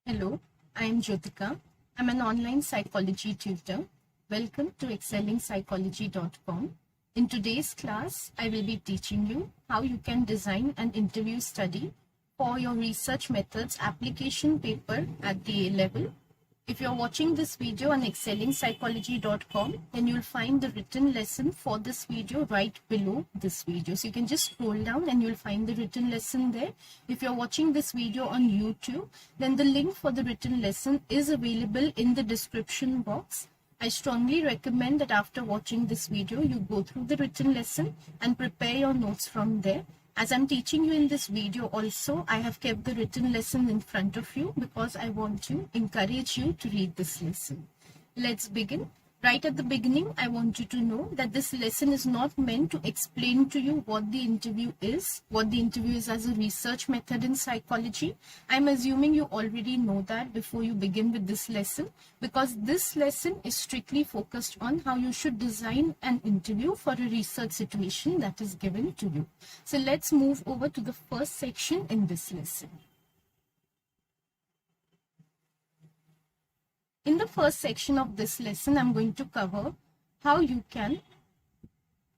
Hello, I am Jyotika. I'm an online psychology tutor. Welcome to excellingpsychology.com. In today's class, I will be teaching you how you can design an interview study for your research methods application paper at the A level. If you're watching this video on excellingpsychology.com, then you'll find the written lesson for this video right below this video. So you can just scroll down and you'll find the written lesson there. If you're watching this video on YouTube, then the link for the written lesson is available in the description box. I strongly recommend that after watching this video, you go through the written lesson and prepare your notes from there. As I'm teaching you in this video also, I have kept the written lesson in front of you because I want to encourage you to read this lesson. Let's begin. Right at the beginning, I want you to know that this lesson is not meant to explain to you what the interview is as a research method in psychology. I'm assuming you already know that before you begin with this lesson, because this lesson is strictly focused on how you should design an interview for a research situation that is given to you. So let's move over to the first section in this lesson. In the first section of this lesson, I'm going to cover how you can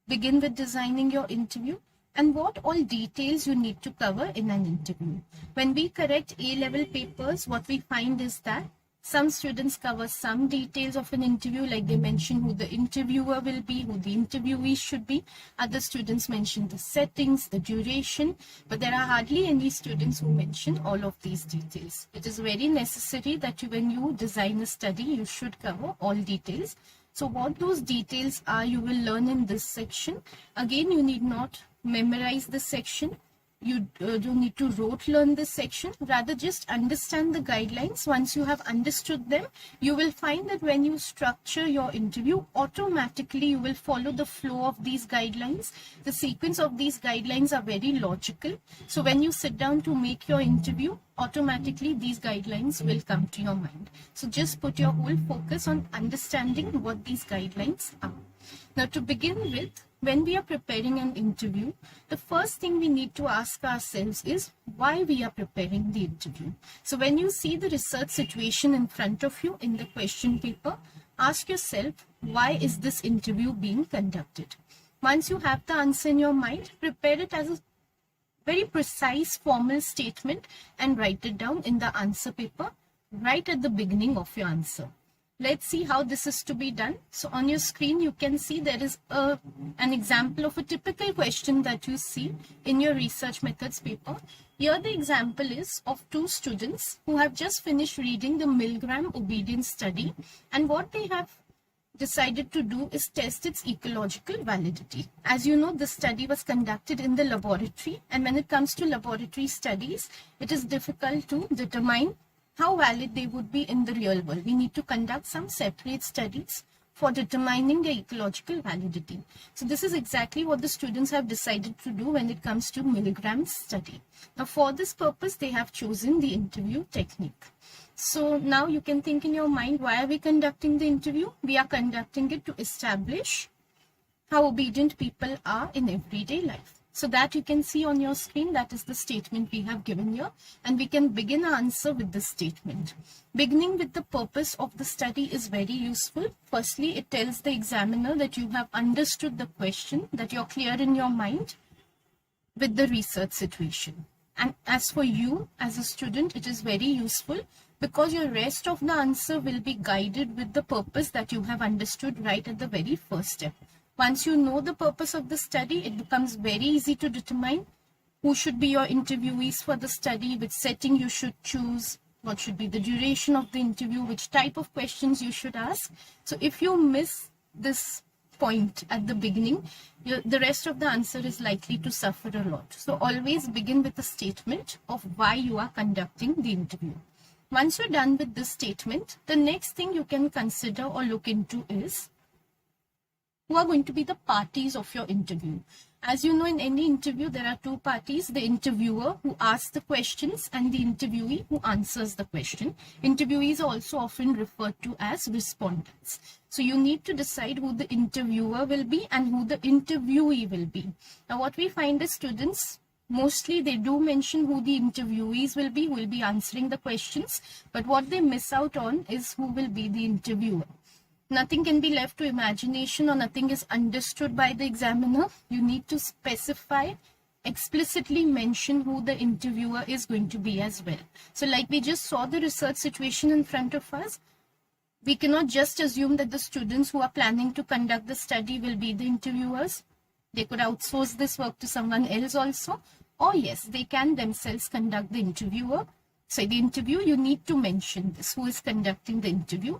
begin with designing your interview and what all details you need to cover in an interview. When we correct A-level papers, what we find is that some students cover some details of an interview, like they mention who the interviewer will be, who the interviewee should be. Other students mention the settings, the duration, but there are hardly any students who mention all of these details. It is very necessary that when you design a study, you should cover all details. So what those details are, you will learn in this section. Again, you need not memorize this section. You don't need to rote learn this section, rather just understand the guidelines. Once you have understood them, you will find that when you structure your interview, automatically you will follow the flow of these guidelines. The sequence of these guidelines are very logical. So when you sit down to make your interview, automatically these guidelines will come to your mind. So just put your whole focus on understanding what these guidelines are. Now, to begin with, when we are preparing an interview, the first thing we need to ask ourselves is why we are preparing the interview. So when you see the research situation in front of you in the question paper, ask yourself, why is this interview being conducted? Once you have the answer in your mind, prepare it as a very precise formal statement and write it down in the answer paper right at the beginning of your answer. Let's see how this is to be done. So on your screen, you can see there is an example of a typical question that you see in your research methods paper. Here the example is of two students who have just finished reading the Milgram obedience study, and what they have decided to do is test its ecological validity. As you know, this study was conducted in the laboratory, and when it comes to laboratory studies, it is difficult to determine how valid they would be in the real world. We need to conduct some separate studies for determining the ecological validity. So this is exactly what the students have decided to do when it comes to Milgram's study. Now for this purpose, they have chosen the interview technique. So now you can think in your mind, why are we conducting the interview? We are conducting it to establish how obedient people are in everyday life. So that you can see on your screen, that is the statement we have given here, and we can begin our answer with this statement. Beginning with the purpose of the study is very useful. Firstly, it tells the examiner that you have understood the question, that you're clear in your mind with the research situation. And as for you as a student, it is very useful because your rest of the answer will be guided with the purpose that you have understood right at the very first step. Once you know the purpose of the study, it becomes very easy to determine who should be your interviewees for the study, which setting you should choose, what should be the duration of the interview, which type of questions you should ask. So if you miss this point at the beginning, the rest of the answer is likely to suffer a lot. So always begin with a statement of why you are conducting the interview. Once you're done with this statement, the next thing you can consider or look into is who are going to be the parties of your interview. As you know, in any interview, there are two parties, the interviewer who asks the questions and the interviewee who answers the question. Interviewees are also often referred to as respondents. So you need to decide who the interviewer will be and who the interviewee will be. Now, what we find is students Mostly they do mention who the interviewees will be answering the questions, but what they miss out on is who will be the interviewer. Nothing can be left to imagination, or nothing is understood by the examiner. You need to specify, explicitly mention who the interviewer is going to be as well. So like we just saw the research situation in front of us, we cannot just assume that the students who are planning to conduct the study will be the interviewers. They could outsource this work to someone else also. Or yes, they can themselves conduct the interview. You need to mention this, who is conducting the interview.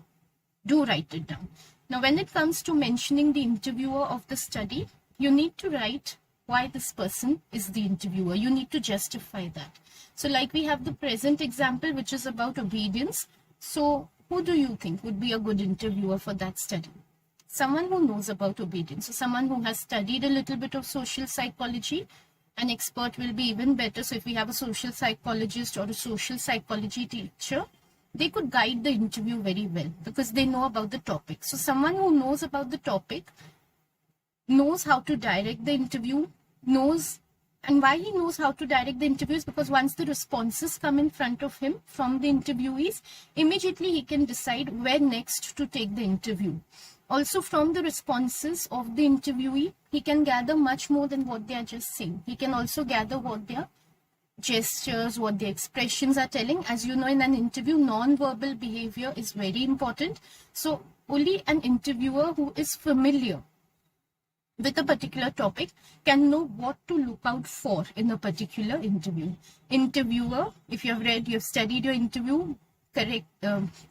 Do write it down. Now, when it comes to mentioning the interviewer of the study, you need to write why this person is the interviewer. You need to justify that. So like we have the present example, which is about obedience. So who do you think would be a good interviewer for that study? Someone who knows about obedience. So someone who has studied a little bit of social psychology. An expert will be even better. So if we have a social psychologist or a social psychology teacher, they could guide the interview very well because they know about the topic. So someone who knows about the topic, knows how to direct the interview, and why he knows how to direct the interviews, because once the responses come in front of him from the interviewees, immediately he can decide where next to take the interview. Also, from the responses of the interviewee, he can gather much more than what they are just saying. He can also gather what their gestures, what their expressions are telling. As you know, in an interview, non-verbal behavior is very important. So only an interviewer who is familiar with a particular topic can know what to look out for in a particular interview. Interviewer, if you have studied your interview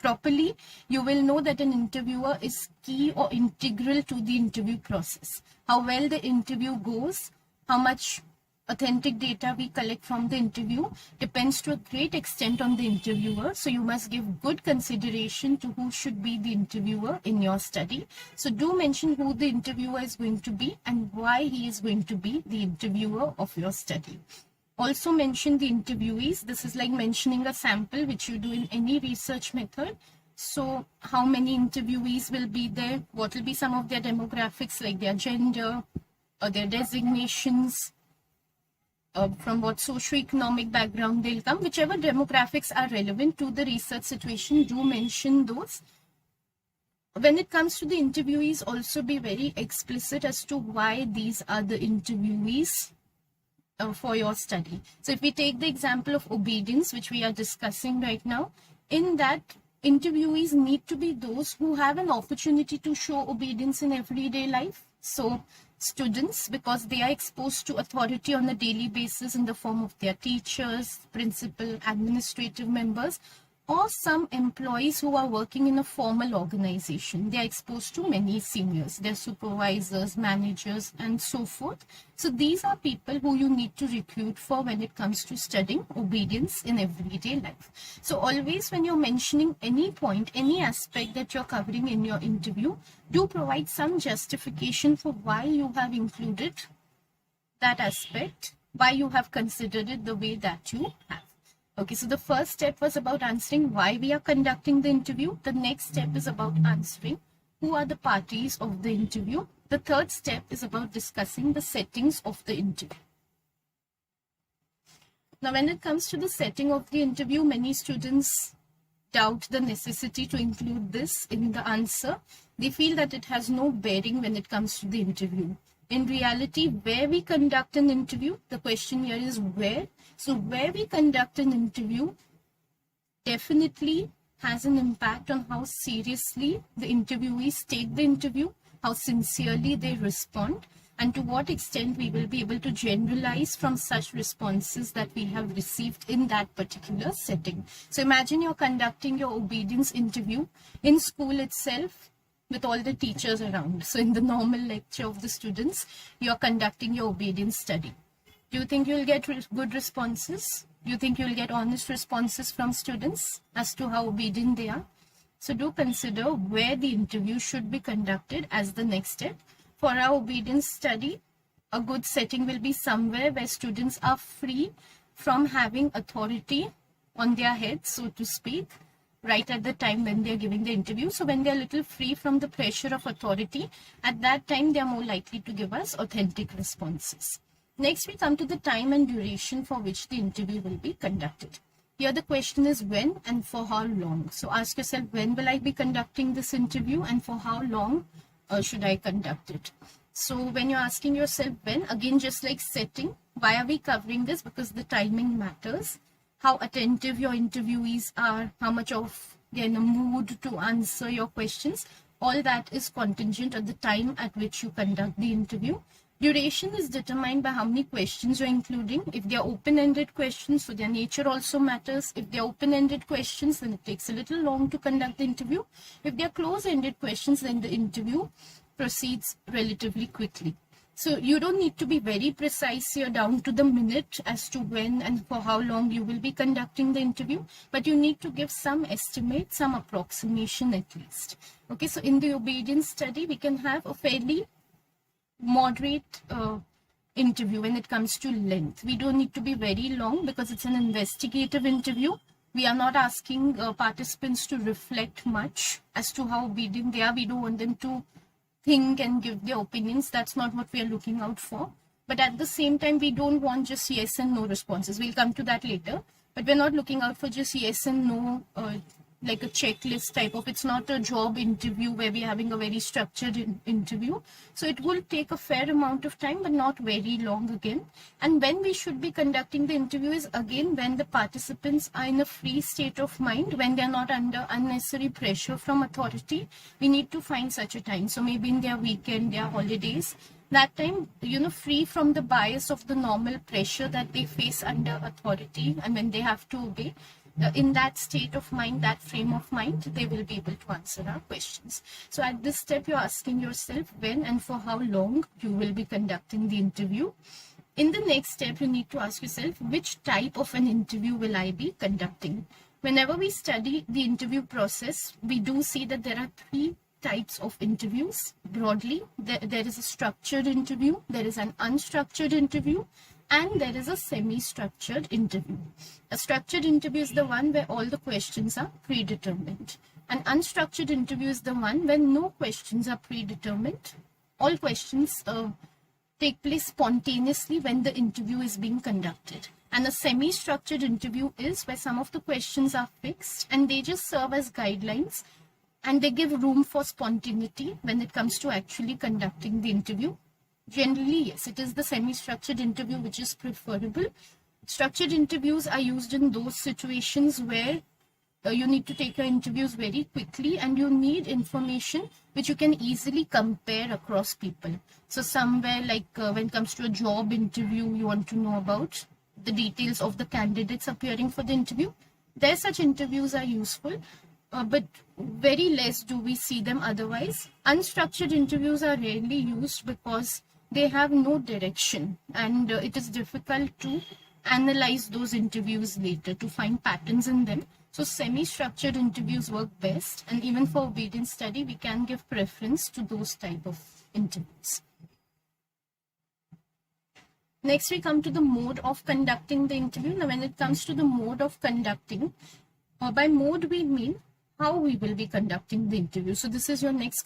properly, you will know that an interviewer is key or integral to the interview process. How well the interview goes, how much authentic data we collect from the interview depends to a great extent on the interviewer. So you must give good consideration to who should be the interviewer in your study. So do mention who the interviewer is going to be and why he is going to be the interviewer of your study. Also mention the interviewees. This is like mentioning a sample, which you do in any research method. So how many interviewees will be there? What will be some of their demographics, like their gender or their designations? From what socioeconomic background they'll come, whichever demographics are relevant to the research situation, do mention those. When it comes to the interviewees, also be very explicit as to why these are the interviewees for your study. So if we take the example of obedience, which we are discussing right now, in that interviewees need to be those who have an opportunity to show obedience in everyday life. So students, because they are exposed to authority on a daily basis in the form of their teachers, principal, administrative members, or some employees who are working in a formal organization. They are exposed to many seniors, their supervisors, managers, and so forth. So these are people who you need to recruit for when it comes to studying obedience in everyday life. So always when you're mentioning any point, any aspect that you're covering in your interview, do provide some justification for why you have included that aspect, why you have considered it the way that you have. Okay, so the first step was about answering why we are conducting the interview. The next step is about answering who are the parties of the interview. The third step is about discussing the settings of the interview. Now, when it comes to the setting of the interview, many students doubt the necessity to include this in the answer. They feel that it has no bearing when it comes to the interview. In reality, where we conduct an interview, the question here is where. So where we conduct an interview definitely has an impact on how seriously the interviewees take the interview, how sincerely they respond, and to what extent we will be able to generalize from such responses that we have received in that particular setting. So imagine you're conducting your obedience interview in school itself, with all the teachers around. So in the normal lecture of the students, you're conducting your obedience study. Do you think you'll get good responses? Do you think you'll get honest responses from students as to how obedient they are? So do consider where the interview should be conducted as the next step. For our obedience study, a good setting will be somewhere where students are free from having authority on their heads, so to speak, right at the time when they're giving the interview. So when they're a little free from the pressure of authority, at that time they're more likely to give us authentic responses. Next, we come to the time and duration for which the interview will be conducted. Here the question is when and for how long. So ask yourself, when will I be conducting this interview and for how long should I conduct it? So when you're asking yourself when, again, just like setting, why are we covering this? Because the timing matters. How attentive your interviewees are, how much of they're in a mood to answer your questions. All that is contingent on the time at which you conduct the interview. Duration is determined by how many questions you're including. If they're open-ended questions, so their nature also matters. If they're open-ended questions, then it takes a little long to conduct the interview. If they're close-ended questions, then the interview proceeds relatively quickly. So you don't need to be very precise here down to the minute as to when and for how long you will be conducting the interview, but you need to give some estimate, some approximation at least. Okay, so in the obedience study, we can have a fairly moderate interview when it comes to length. We don't need to be very long because it's an investigative interview. We are not asking participants to reflect much as to how obedient they are. We don't want them to think and give their opinions. That's not what we are looking out for. But at the same time, we don't want just yes and no responses. We'll come to that later. But we're not looking out for just yes and no, like a checklist type of. It's not a job interview where we're having a very structured interview. So it will take a fair amount of time, but not very long again. And when we should be conducting the interview is again when the participants are in a free state of mind, when they're not under unnecessary pressure from authority. We need to find such a time. So maybe in their weekend, their holidays, that time, free from the bias of the normal pressure that they face under authority and when they have to obey. In that state of mind, that frame of mind, they will be able to answer our questions. So at this step, you're asking yourself when and for how long you will be conducting the interview. In the next step, you need to ask yourself, which type of an interview will I be conducting? Whenever we study the interview process, we do see that there are three types of interviews broadly. There is a structured interview, there is an unstructured interview, and there is a semi-structured interview. A structured interview is the one where all the questions are predetermined. An unstructured interview is the one where no questions are predetermined. All questions take place spontaneously when the interview is being conducted. And a semi-structured interview is where some of the questions are fixed and they just serve as guidelines and they give room for spontaneity when it comes to actually conducting the interview. Generally, yes, it is the semi-structured interview which is preferable. Structured interviews are used in those situations where you need to take your interviews very quickly and you need information which you can easily compare across people. So somewhere like when it comes to a job interview, you want to know about the details of the candidates appearing for the interview. There such interviews are useful, but very less do we see them otherwise. Unstructured interviews are rarely used because they have no direction and it is difficult to analyze those interviews later to find patterns in them. So semi-structured interviews work best, and even for obedience study, we can give preference to those type of interviews. Next, we come to the mode of conducting the interview. Now, when it comes to the mode of conducting, by mode we mean how we will be conducting the interview. So this is your next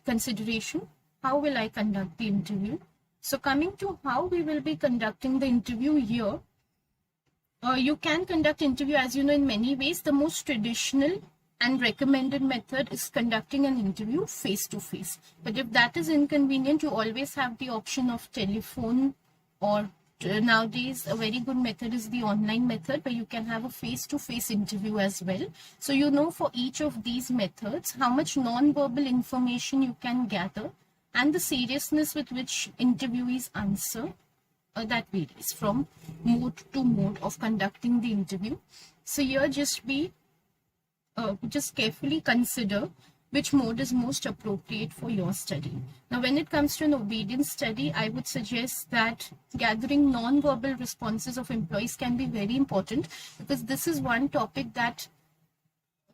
consideration. How will I conduct the interview? So coming to how we will be conducting the interview here, you can conduct interview, as you know, in many ways. The most traditional and recommended method is conducting an interview face-to-face. But if that is inconvenient, you always have the option of telephone, or nowadays a very good method is the online method where you can have a face-to-face interview as well. So you know for each of these methods how much non-verbal information you can gather and the seriousness with which interviewees answer. That varies from mode to mode of conducting the interview. So here just carefully consider which mode is most appropriate for your study. Now, when it comes to an obedience study, I would suggest that gathering non-verbal responses of employees can be very important, because this is one topic that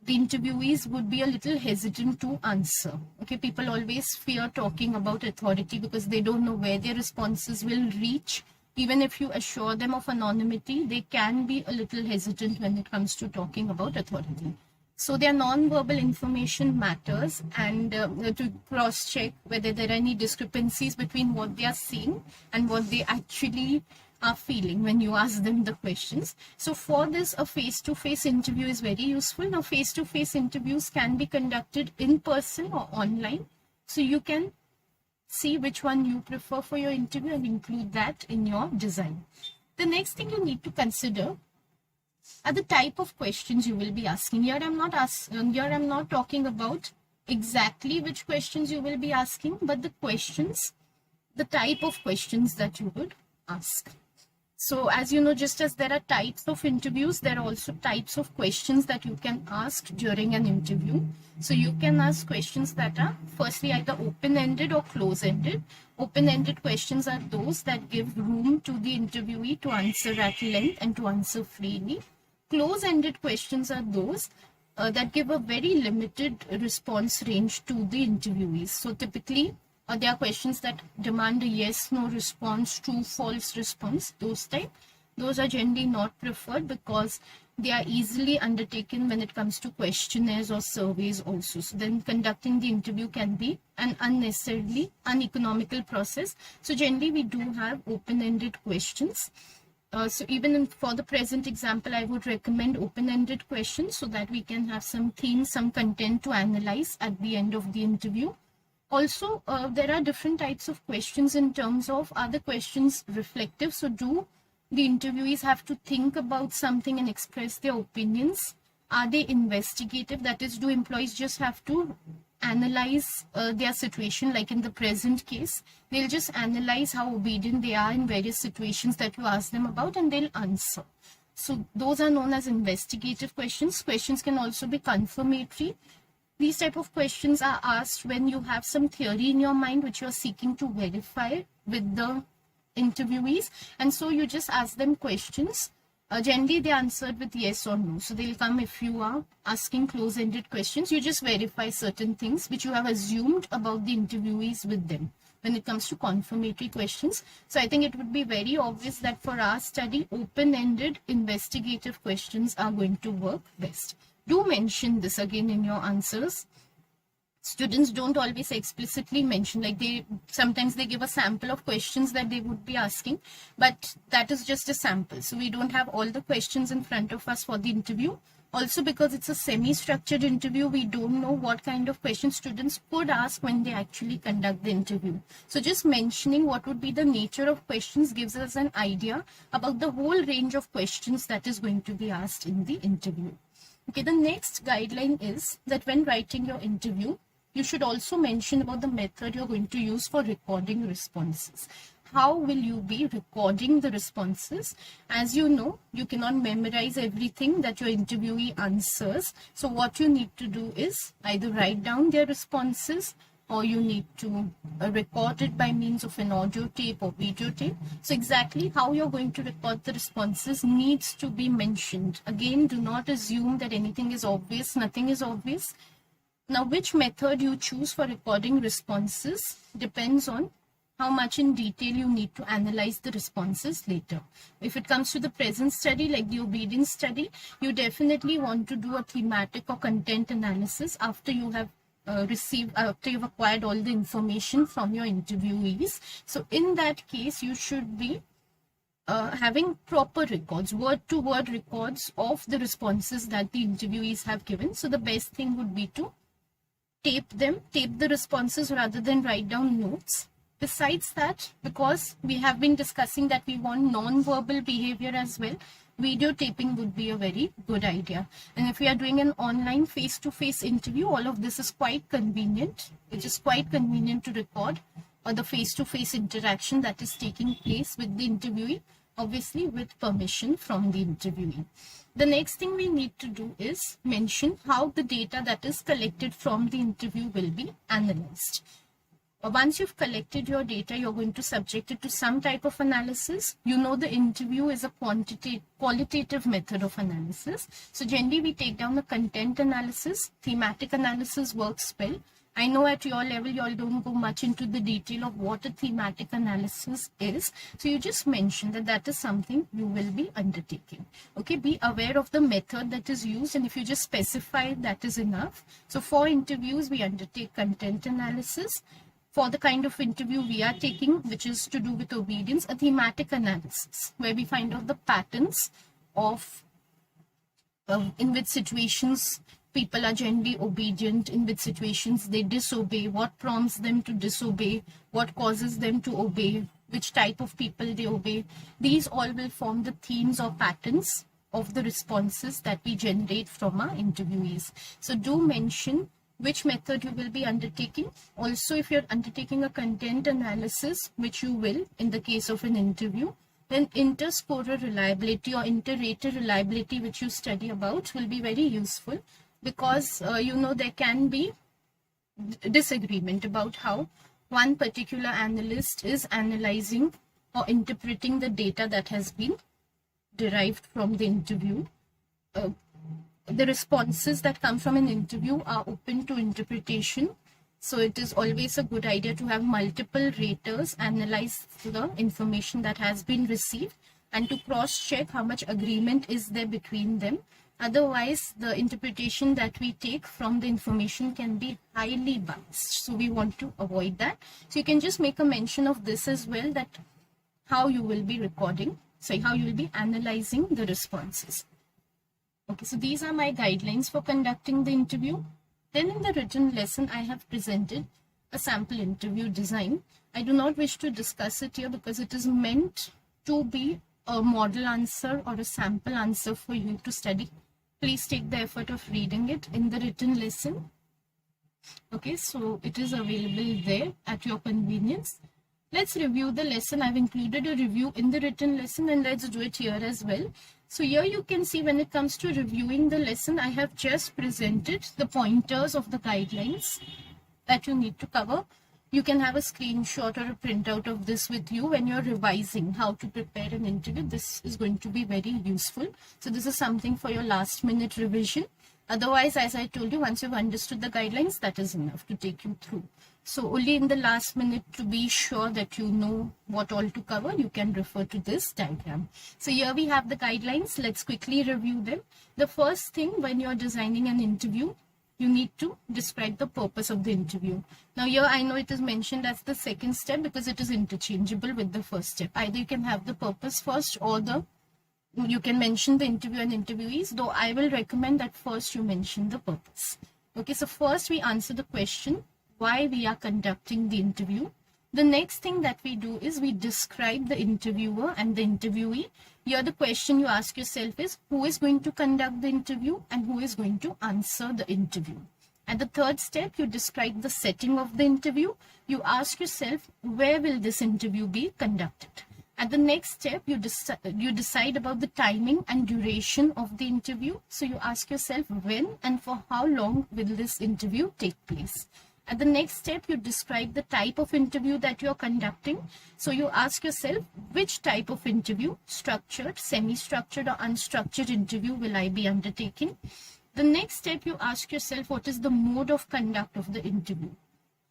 the interviewees would be a little hesitant to answer. Okay, people always fear talking about authority because they don't know where their responses will reach. Even if you assure them of anonymity, they can be a little hesitant when it comes to talking about authority. So their non-verbal information matters, and to cross-check whether there are any discrepancies between what they are saying and what they actually are feeling when you ask them the questions. So for this, a face-to-face interview is very useful. Now, face-to-face interviews can be conducted in person or online. So you can see which one you prefer for your interview and include that in your design. The next thing you need to consider are the type of questions you will be asking. Here I'm not talking about exactly which questions you will be asking, but the type of questions that you would ask. So as you know, just as there are types of interviews, there are also types of questions that you can ask during an interview. So you can ask questions that are firstly either open-ended or close-ended. Open-ended questions are those that give room to the interviewee to answer at length and to answer freely. Close-ended questions are those that give a very limited response range to the interviewees. So typically, there are questions that demand a yes, no response, true, false response, those are generally not preferred because they are easily undertaken when it comes to questionnaires or surveys also. So then conducting the interview can be an unnecessarily uneconomical process. So generally we do have open-ended questions. So even for the present example, I would recommend open-ended questions so that we can have some themes, some content to analyze at the end of the interview. Also, there are different types of questions in terms of, are the questions reflective? So do the interviewees have to think about something and express their opinions? Are they investigative? That is, do employees just have to analyze their situation? Like in the present case, they'll just analyze how obedient they are in various situations that you ask them about and they'll answer. So those are known as investigative questions. Questions can also be confirmatory. These type of questions are asked when you have some theory in your mind which you're seeking to verify with the interviewees, and so you just ask them questions. Generally they answered with yes or no. So they'll come, if you are asking close-ended questions, you just verify certain things which you have assumed about the interviewees with them when it comes to confirmatory questions. So I think it would be very obvious that for our study, open-ended investigative questions are going to work best. Do mention this again in your answers. Students don't always explicitly mention, like sometimes they give a sample of questions that they would be asking, but that is just a sample. So we don't have all the questions in front of us for the interview. Also, because it's a semi-structured interview, we don't know what kind of questions students could ask when they actually conduct the interview. So just mentioning what would be the nature of questions gives us an idea about the whole range of questions that is going to be asked in the interview. Okay, the next guideline is that when writing your interview, you should also mention about the method you're going to use for recording responses. How will you be recording the responses? As you know, you cannot memorize everything that your interviewee answers. So what you need to do is either write down their responses or you need to record it by means of an audio tape or video tape. So exactly how you're going to record the responses needs to be mentioned. Again, do not assume that anything is obvious. Nothing is obvious. Now, which method you choose for recording responses depends on how much in detail you need to analyze the responses later. If it comes to the present study, like the obedience study, you definitely want to do a thematic or content analysis after you have after you've acquired all the information from your interviewees. So in that case, you should be having proper records, word-to-word records of the responses that the interviewees have given. So the best thing would be to tape the responses rather than write down notes. Besides that, because we have been discussing that we want non-verbal behavior as well, video taping would be a very good idea. And if we are doing an online face-to-face interview, all of this is quite convenient. It is quite convenient to record the face-to-face interaction that is taking place with the interviewee, obviously with permission from the interviewee. The next thing we need to do is mention how the data that is collected from the interview will be analyzed. Once you've collected your data, you're going to subject it to some type of analysis. You know the interview is a qualitative method of analysis. So generally we take down the content analysis. Thematic analysis works well. I know at your level, you all don't go much into the detail of what a thematic analysis is. So you just mention that that is something you will be undertaking. Okay, be aware of the method that is used, and if you just specify, that is enough. So for interviews, we undertake content analysis. For the kind of interview we are taking, which is to do with obedience, a thematic analysis, where we find out the patterns of in which situations people are generally obedient, in which situations they disobey, what prompts them to disobey, what causes them to obey, which type of people they obey. These all will form the themes or patterns of the responses that we generate from our interviewees. So do mention which method you will be undertaking. Also, if you're undertaking a content analysis, which you will in the case of an interview, then inter-scorer reliability or inter-rater reliability, which you study about, will be very useful, because there can be disagreement about how one particular analyst is analyzing or interpreting the data that has been derived from the interview. The responses that come from an interview are open to interpretation. So it is always a good idea to have multiple raters analyze the information that has been received and to cross-check how much agreement is there between them. Otherwise, the interpretation that we take from the information can be highly biased. So we want to avoid that. So you can just make a mention of this as well, that how you will be how you will be analyzing the responses. Okay, so these are my guidelines for conducting the interview. Then in the written lesson, I have presented a sample interview design. I do not wish to discuss it here because it is meant to be a model answer or a sample answer for you to study. Please take the effort of reading it in the written lesson. Okay, so it is available there at your convenience. Let's review the lesson. I've included a review in the written lesson, and let's do it here as well. So here you can see, when it comes to reviewing the lesson, I have just presented the pointers of the guidelines that you need to cover. You can have a screenshot or a printout of this with you when you're revising how to prepare an interview. This is going to be very useful. So this is something for your last minute revision. Otherwise, as I told you, once you've understood the guidelines, that is enough to take you through. So only in the last minute, to be sure that you know what all to cover, you can refer to this diagram. So here we have the guidelines. Let's quickly review them. The first thing, when you're designing an interview, you need to describe the purpose of the interview. Now here I know it is mentioned as the second step because it is interchangeable with the first step. Either you can have the purpose first, or you can mention the interview and interviewees, though I will recommend that first you mention the purpose. Okay, so first we answer the question, why we are conducting the interview. The next thing that we do is we describe the interviewer and the interviewee. Here the question you ask yourself is, who is going to conduct the interview and who is going to answer the interview. At the third step, you describe the setting of the interview. You ask yourself, where will this interview be conducted? At the next step, you decide about the timing and duration of the interview. So you ask yourself, when and for how long will this interview take place? At the next step, you describe the type of interview that you're conducting. So you ask yourself, which type of interview, structured, semi-structured, or unstructured interview will I be undertaking? The next step, you ask yourself, what is the mode of conduct of the interview?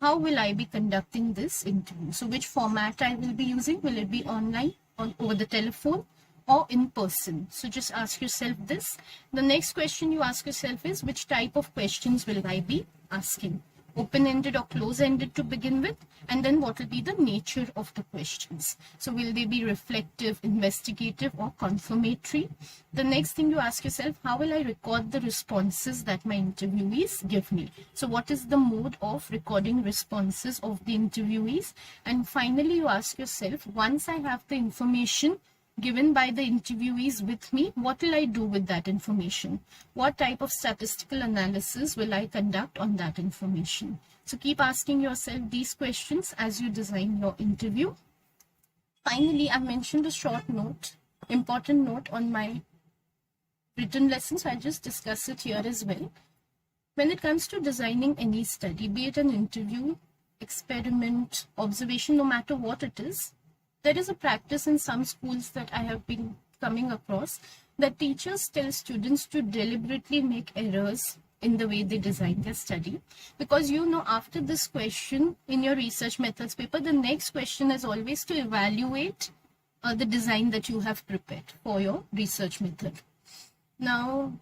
How will I be conducting this interview? So which format I will be using? Will it be online, over the telephone, or in person? So just ask yourself this. The next question you ask yourself is, which type of questions will I be asking? Open-ended or close-ended to begin with, and then what will be the nature of the questions. So will they be reflective, investigative, or confirmatory? The next thing you ask yourself, how will I record the responses that my interviewees give me? So what is the mode of recording responses of the interviewees? And finally, you ask yourself, once I have the information given by the interviewees with me, what will I do with that information? What type of statistical analysis will I conduct on that information? So keep asking yourself these questions as you design your interview. Finally, I mentioned a short note, important note on my written lesson, so I'll just discuss it here as well. When it comes to designing any study, be it an interview, experiment, observation, no matter what it is, there is a practice in some schools that I have been coming across that teachers tell students to deliberately make errors in the way they design their study. Because after this question in your research methods paper, the next question is always to evaluate the design that you have prepared for your research method. Now,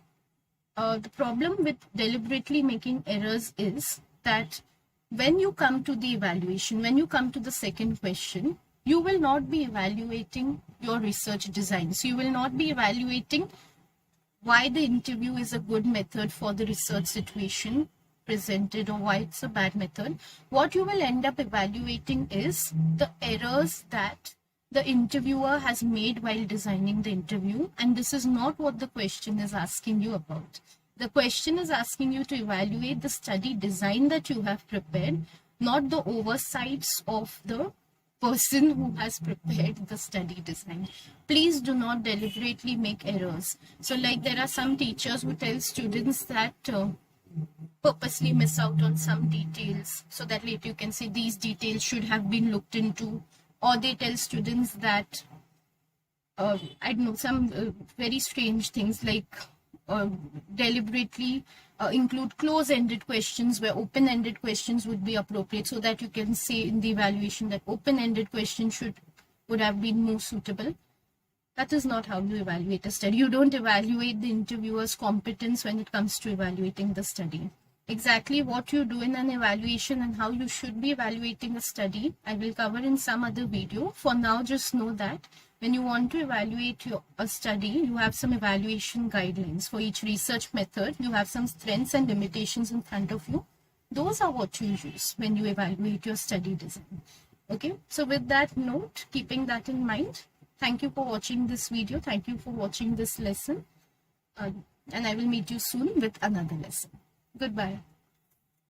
the problem with deliberately making errors is that when you come to the evaluation, when you come to the second question, you will not be evaluating your research design. So you will not be evaluating why the interview is a good method for the research situation presented or why it's a bad method. What you will end up evaluating is the errors that the interviewer has made while designing the interview, and this is not what the question is asking you about. The question is asking you to evaluate the study design that you have prepared, not the oversights of the person who has prepared the study design. Please do not deliberately make errors. So like there are some teachers who tell students that purposely miss out on some details so that later you can say these details should have been looked into, or they tell students that I don't know, some very strange things like deliberately include close-ended questions where open-ended questions would be appropriate, so that you can say in the evaluation that open-ended questions would have been more suitable. That is not how you evaluate a study. You don't evaluate the interviewer's competence when it comes to evaluating the study. Exactly what you do in an evaluation and how you should be evaluating a study, I will cover in some other video. For now, just know that when you want to evaluate a study, you have some evaluation guidelines for each research method. You have some strengths and limitations in front of you. Those are what you use when you evaluate your study design. Okay, so with that note, keeping that in mind, thank you for watching this video. Thank you for watching this lesson. And I will meet you soon with another lesson. Goodbye.